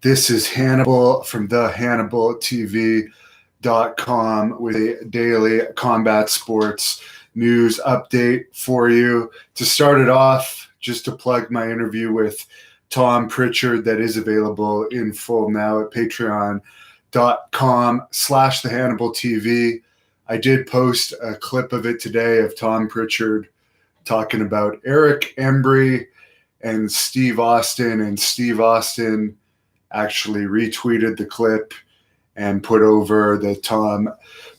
This is Hannibal from the HannibalTV.com with a daily combat sports news update for you. To start it off, just to plug my interview with Tom Prichard that is available in full now at patreon.com/thehannibaltv. I did post a clip of it today of Tom Prichard talking about Eric Embry and Steve Austin, and Steve Austin actually retweeted the clip and put over that Tom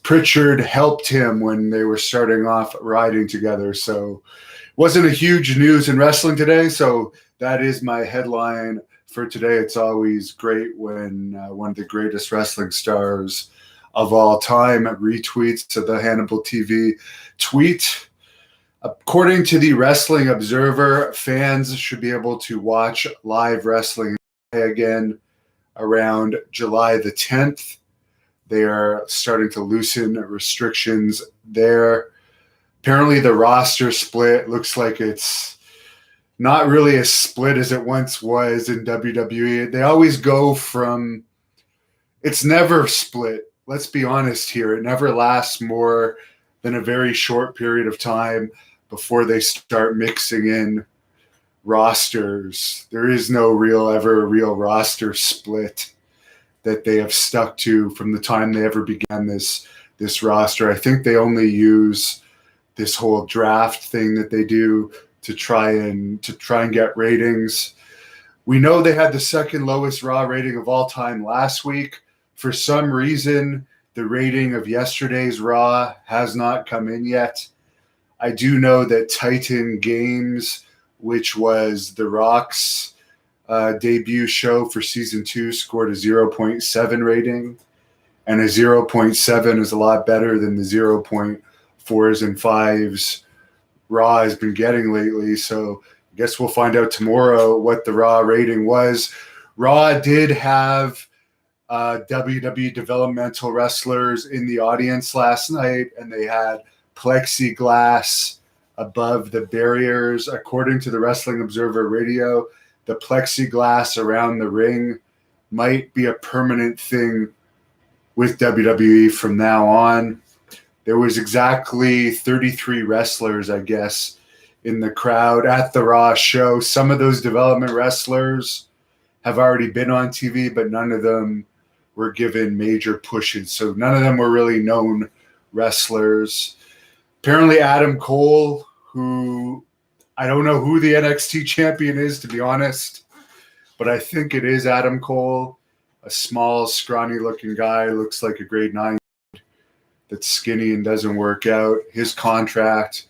Prichard helped him when they were starting off riding together. So it wasn't a huge news in wrestling today. So that is my headline for today. It's always great when one of the greatest wrestling stars of all time retweets to the Hannibal TV tweet. According to the Wrestling Observer, fans should be able to watch live wrestling again around July the 10th. They are starting to loosen restrictions there. Apparently the roster split looks like it's not really as split as it once was in WWE. They always go from, it's never split. Let's be honest here. It never lasts more than a very short period of time before they start mixing in rosters. There is no real roster split that they have stuck to from the time they ever began this roster. I think they only use this whole draft thing that they do to try and get ratings. We know they had the second lowest Raw rating of all time last week. For some reason, the rating of yesterday's Raw has not come in yet. I do know that Titan Games, which was The Rock's debut show for season 2, scored a 0.7 rating. And a 0.7 is a lot better than the 0.4s and 5s Raw has been getting lately. So I guess we'll find out tomorrow what the Raw rating was. Raw did have WWE developmental wrestlers in the audience last night, and they had plexiglass above the barriers. According to the Wrestling Observer Radio, the plexiglass around the ring might be a permanent thing with WWE from now on. There was exactly 33 wrestlers, I guess, in the crowd at the Raw show. Some of those development wrestlers have already been on TV, but none of them were given major pushes. So none of them were really known wrestlers. Apparently Adam Cole, who I don't know who the NXT champion is, to be honest, but I think it is Adam Cole, a small, scrawny-looking guy, looks like a grade 9 that's skinny and doesn't work out. His contract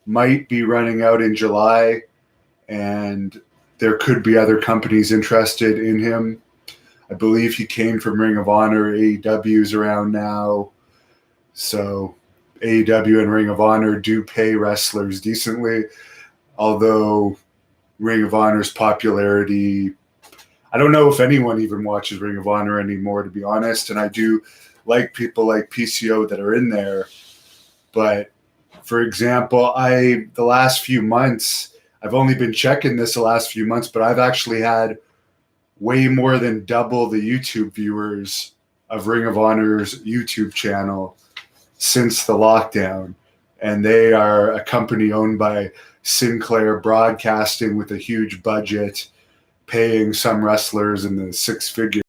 might be running out in July, and there could be other companies interested in him. I believe he came from Ring of Honor. AEW's around now. So AEW and Ring of Honor do pay wrestlers decently, although Ring of Honor's popularity, I don't know if anyone even watches Ring of Honor anymore, to be honest, and I do like people like PCO that are in there. But for example, the last few months, I've only been checking this the last few months, but I've actually had way more than double the YouTube viewers of Ring of Honor's YouTube channel since the lockdown. And they are a company owned by Sinclair Broadcasting with a huge budget, paying some wrestlers in the six figures.